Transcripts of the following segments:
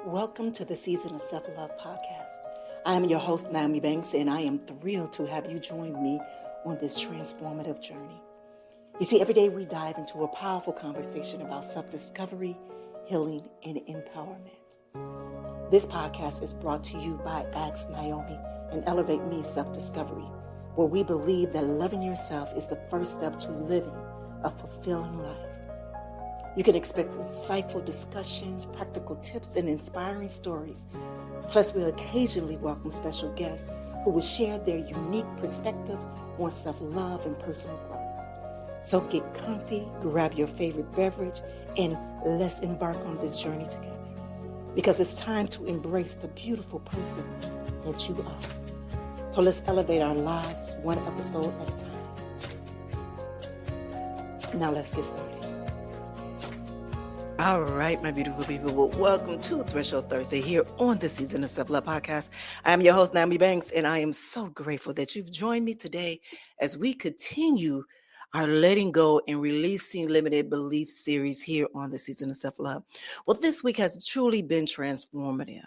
Welcome to the Season of Self-Love podcast. I am your host, Nyomi Banks, and I am thrilled to have you join me on this transformative journey. You see, every day we dive into a powerful conversation about self-discovery, healing, and empowerment. This podcast is brought to you by Ask Nyomi and Elevate Me Self-Discovery, where we believe that loving yourself is the first step to living a fulfilling life. You can expect insightful discussions, practical tips, and inspiring stories. Plus, we'll occasionally welcome special guests who will share their unique perspectives on self-love and personal growth. So get comfy, grab your favorite beverage, and let's embark on this journey together. Because it's time to embrace the beautiful person that you are. So let's elevate our lives one episode at a time. Now let's get started. All right, my beautiful people. Well, welcome to Threshold Thursday here on the Season of Self-Love podcast. I am your host, Nyomi Banks, and I am so grateful that you've joined me today as we continue our Letting Go and Releasing Limited Belief series here on the Season of Self-Love. Well, this week has truly been transformative.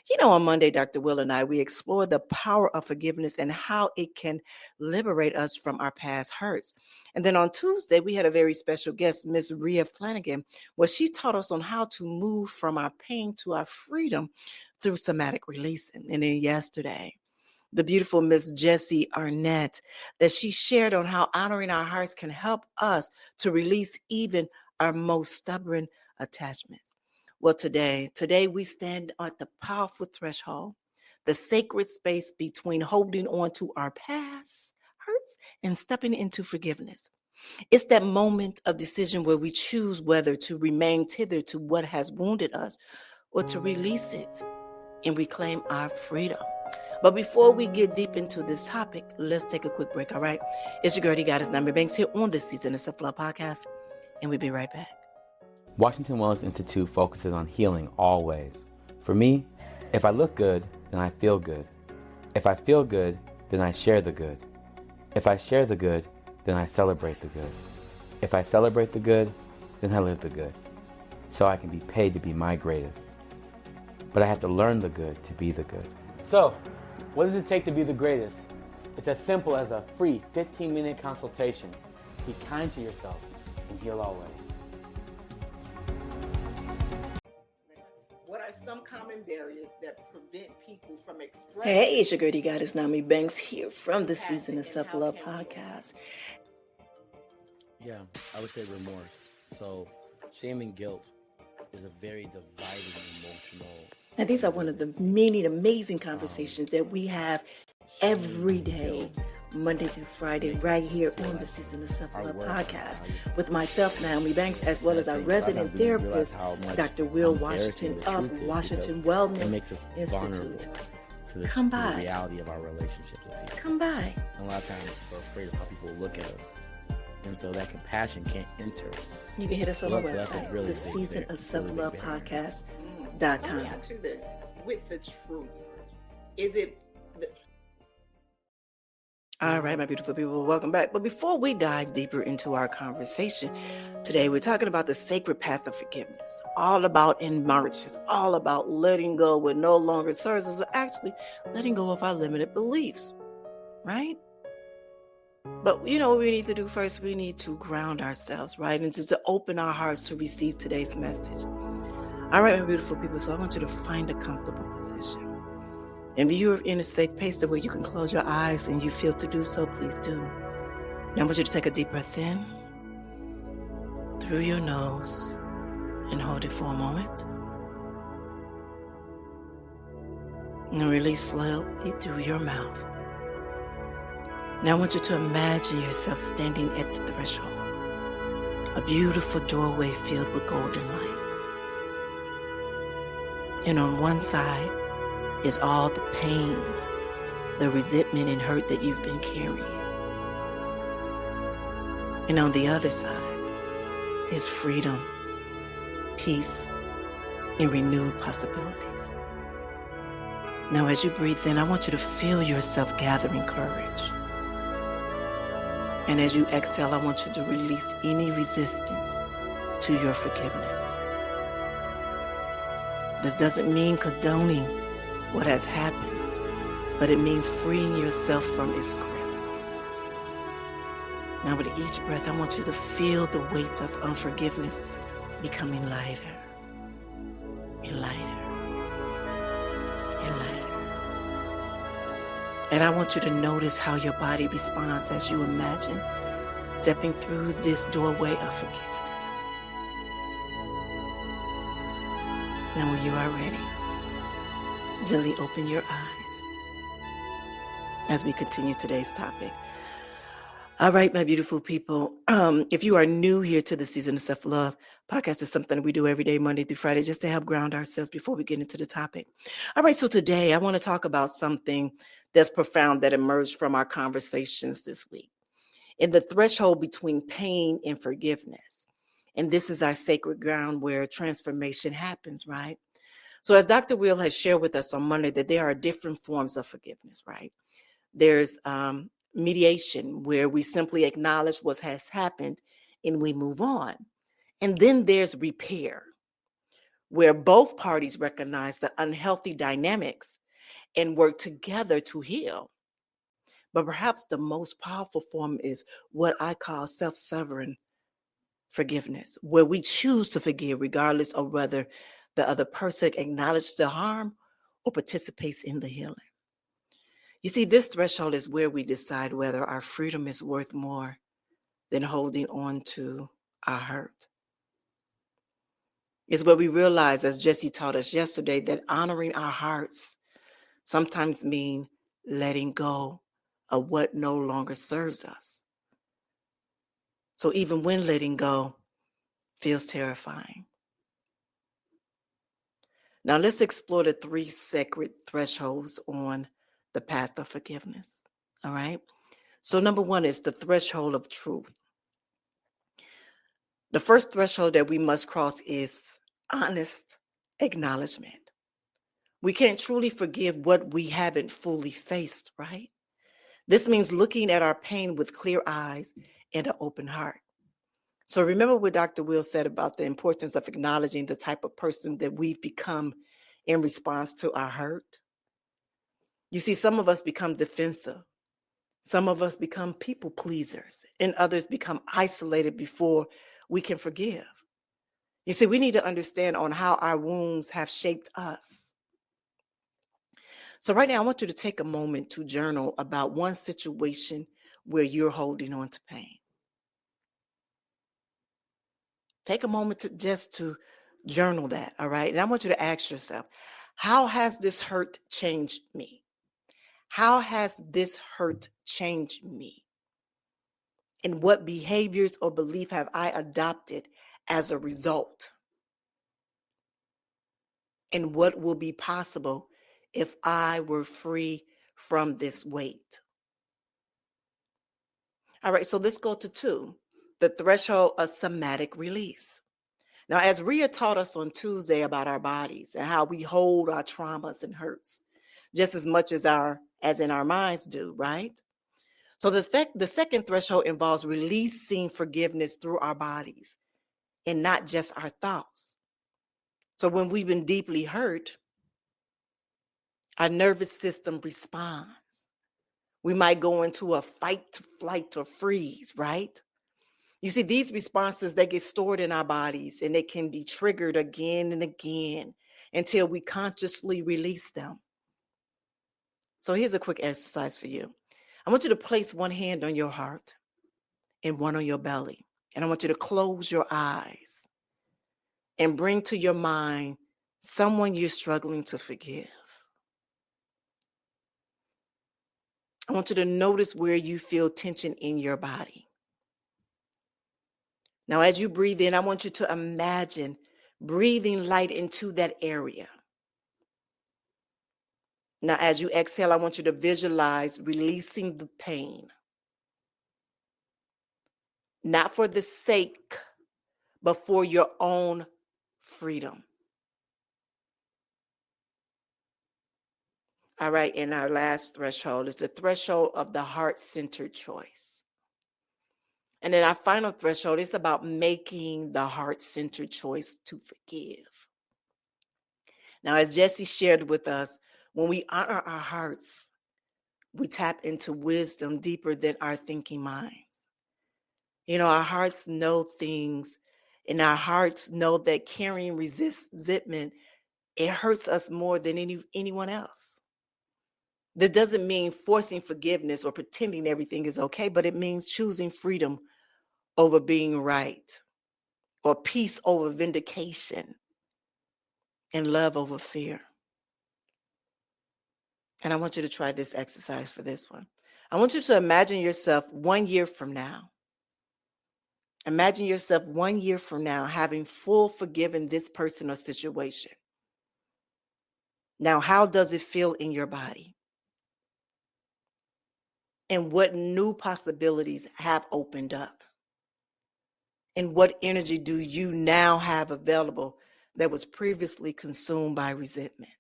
You know, on Monday, Dr. Will and I, we explored the power of forgiveness and how it can liberate us from our past hurts. And then on Tuesday, we had a very special guest, Miss Ria Flanagan, where she taught us on how to move from our pain to our freedom through somatic releasing. And then yesterday, the beautiful Miss Jesse Hartnett, that she shared on how honoring our hearts can help us to release even our most stubborn attachments. Well, today we stand at the powerful threshold, the sacred space between holding on to our past hurts and stepping into forgiveness. It's that moment of decision where we choose whether to remain tethered to what has wounded us or to release it and reclaim our freedom. But before we get deep into this topic, let's take a quick break, all right? It's your girl, Goddess Nyomi Banks here on this Season of Self-Love podcast, and we'll be right back. Washington Wellness Institute focuses on healing always. For me, if I look good, then I feel good. If I feel good, then I share the good. If I share the good, then I celebrate the good. If I celebrate the good, then I live the good. So I can be paid to be my greatest. But I have to learn the good to be the good. So, what does it take to be the greatest? It's as simple as a free 15-minute consultation. Be kind to yourself and heal always. What are some common barriers that prevent people from expressing? Hey, it's your girl, Goddess Nyomi Banks here from the Season of Self-Love podcast. Yeah, I would say remorse. So, shame and guilt is a very dividing emotional. And these are one of the many amazing conversations that we have every day, Monday through Friday, right here on the Season of Self-Love podcast with myself, Nyomi Banks, as well as our resident therapist, Dr. Will Washington of Washington Wellness Institute. Come by. The reality of our relationships with people. Come by. And a lot of times we're afraid of how people look at us. And so that compassion can't enter. You can hit us on the That's a website, really the big Season barrier. of Self-Love Really big barrier. podcast.com. Let me ask you this. With the truth, is it... All right, my beautiful people, welcome back. But before we dive deeper into our conversation today, we're talking about the sacred path of forgiveness. All about in marriages, all about letting go what no longer serves us, or actually letting go of our limited beliefs, right? But you know what we need to do first? We need to ground ourselves, right? And just to open our hearts to receive today's message. All right, my beautiful people, so I want you to find a comfortable position. And if you're in a safe place where you can close your eyes and you feel to do so, please do. Now I want you to take a deep breath in through your nose and hold it for a moment. And release slowly through your mouth. Now I want you to imagine yourself standing at the threshold, a beautiful doorway filled with golden light. And on one side is all the pain, the resentment and hurt that you've been carrying. And on the other side is freedom, peace, and renewed possibilities. Now as you breathe in, I want you to feel yourself gathering courage. And as you exhale, I want you to release any resistance to your forgiveness. This doesn't mean condoning what has happened, but it means freeing yourself from its grip. Now, with each breath, I want you to feel the weight of unforgiveness becoming lighter and lighter and lighter. And I want you to notice how your body responds as you imagine stepping through this doorway of forgiveness. Now, when you are ready, gently open your eyes as we continue today's topic. All right, my beautiful people. If you are new here to the Season of Self-Love podcast, is something we do every day, Monday through Friday, just to help ground ourselves before we get into the topic. All right, so today I want to talk about something that's profound that emerged from our conversations this week. In the threshold between pain and forgiveness. And this is our sacred ground where transformation happens, right? So as Dr. Will has shared with us on Monday, that there are different forms of forgiveness, right? There's mediation, where we simply acknowledge what has happened and we move on. And then there's repair, where both parties recognize the unhealthy dynamics and work together to heal. But perhaps the most powerful form is what I call self-sovereign forgiveness, where we choose to forgive regardless of whether the other person acknowledges the harm or participates in the healing. You see, this threshold is where we decide whether our freedom is worth more than holding on to our hurt. It's where we realize, as Jesse taught us yesterday, that honoring our hearts sometimes means letting go of what no longer serves us. So even when letting go feels terrifying. Now let's explore the 3 sacred thresholds on the path of forgiveness. All right. So number 1 is the threshold of truth. The first threshold that we must cross is honest acknowledgement. We can't truly forgive what we haven't fully faced, right? This means looking at our pain with clear eyes and an open heart. So remember what Dr. Will said about the importance of acknowledging the type of person that we've become in response to our hurt. You see, some of us become defensive. Some of us become people pleasers, and others become isolated before we can forgive. You see, we need to understand on how our wounds have shaped us. So right now, I want you to take a moment to journal about one situation where you're holding on to pain. Take a moment to journal that, all right? And I want you to ask yourself, how has this hurt changed me? How has this hurt changed me? And what behaviors or belief have I adopted as a result? And what will be possible if I were free from this weight? All right, so let's go to 2, the threshold of somatic release. Now, as Ria taught us on Tuesday about our bodies and how we hold our traumas and hurts just as much as in our minds do, right? So the second threshold involves releasing forgiveness through our bodies and not just our thoughts. So when we've been deeply hurt, our nervous system responds. We might go into a fight, flight, or freeze, right? You see, these responses, they get stored in our bodies and they can be triggered again and again until we consciously release them. So here's a quick exercise for you. I want you to place one hand on your heart and one on your belly. And I want you to close your eyes and bring to your mind someone you're struggling to forgive. I want you to notice where you feel tension in your body. Now, as you breathe in, I want you to imagine breathing light into that area. Now, as you exhale, I want you to visualize releasing the pain. Not for the sake, but for your own freedom. All right, and our last threshold is the threshold of the heart-centered choice. And then our final threshold is about making the heart-centered choice to forgive. Now, as Jesse shared with us, when we honor our hearts, we tap into wisdom deeper than our thinking minds. You know, our hearts know things, and our hearts know that carrying resentment, it hurts us more than anyone else. That doesn't mean forcing forgiveness or pretending everything is okay, but it means choosing freedom over being right, or peace over vindication, and love over fear. And I want you to try this exercise for this one. I want you to imagine yourself 1 year from now. Imagine yourself 1 year from now having full forgiven this person or situation. Now, how does it feel in your body? And what new possibilities have opened up? And what energy do you now have available that was previously consumed by resentment?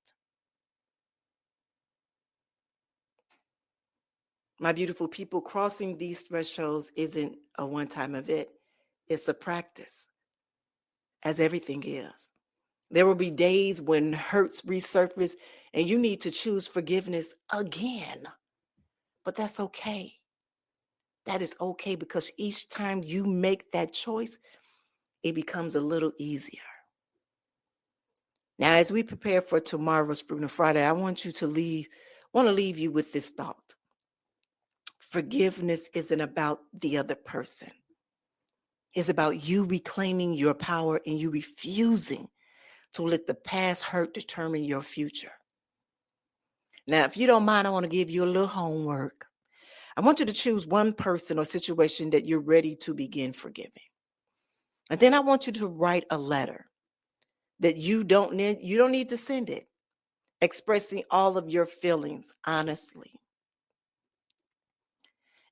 My beautiful people, crossing these thresholds isn't a one-time event. It's a practice, as everything is. There will be days when hurts resurface and you need to choose forgiveness again. But that's okay. That is okay, because each time you make that choice, it becomes a little easier. Now, as we prepare for tomorrow's Freedom Friday, I want to leave you with this thought. Forgiveness isn't about the other person. It's about you reclaiming your power and you refusing to let the past hurt determine your future. Now, if you don't mind, I want to give you a little homework. I want you to choose one person or situation that you're ready to begin forgiving. And then I want you to write a letter that you don't need to send it, expressing all of your feelings honestly.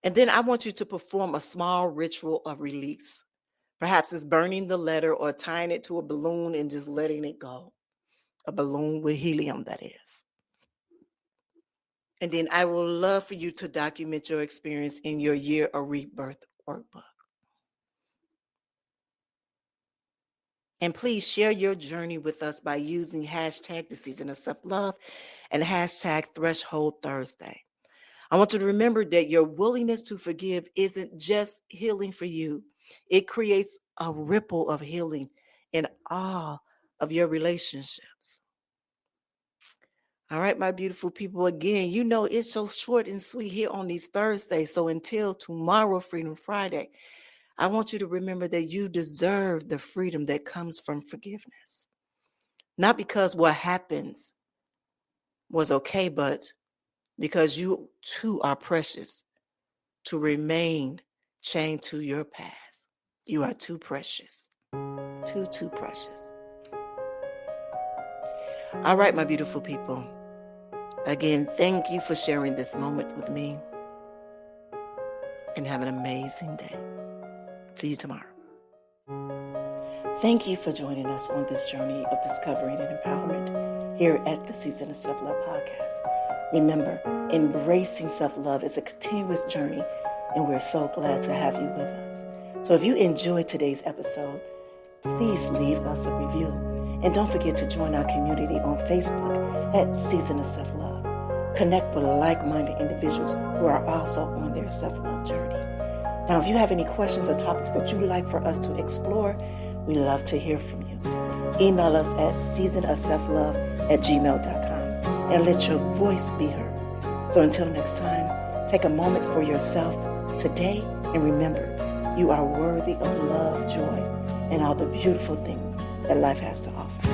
And then I want you to perform a small ritual of release. Perhaps it's burning the letter or tying it to a balloon and just letting it go. A balloon with helium, that is. And then I will love for you to document your experience in your Year of Rebirth workbook. And please share your journey with us by using hashtag the season of self-love and hashtag Threshold Thursday. I want you to remember that your willingness to forgive isn't just healing for you. It creates a ripple of healing in all of your relationships. All right, my beautiful people, again, you know it's so short and sweet here on these Thursdays. So until tomorrow, Freedom Friday, I want you to remember that you deserve the freedom that comes from forgiveness. Not because what happens was okay, but because you too are precious to remain chained to your past. You are too precious. Too precious. All right, my beautiful people. Again, thank you for sharing this moment with me. And have an amazing day. See you tomorrow. Thank you for joining us on this journey of discovering and empowerment here at the Season of Self-Love podcast. Remember, embracing self-love is a continuous journey, and we're so glad to have you with us. So if you enjoyed today's episode, please leave us a review. And don't forget to join our community on Facebook at Season of Self-Love. Connect with like-minded individuals who are also on their self-love journey. Now, if you have any questions or topics that you'd like for us to explore, we love to hear from you. Email us at seasonofselflove@gmail.com and let your voice be heard. So until next time, take a moment for yourself today and remember, you are worthy of love, joy, and all the beautiful things that life has to offer.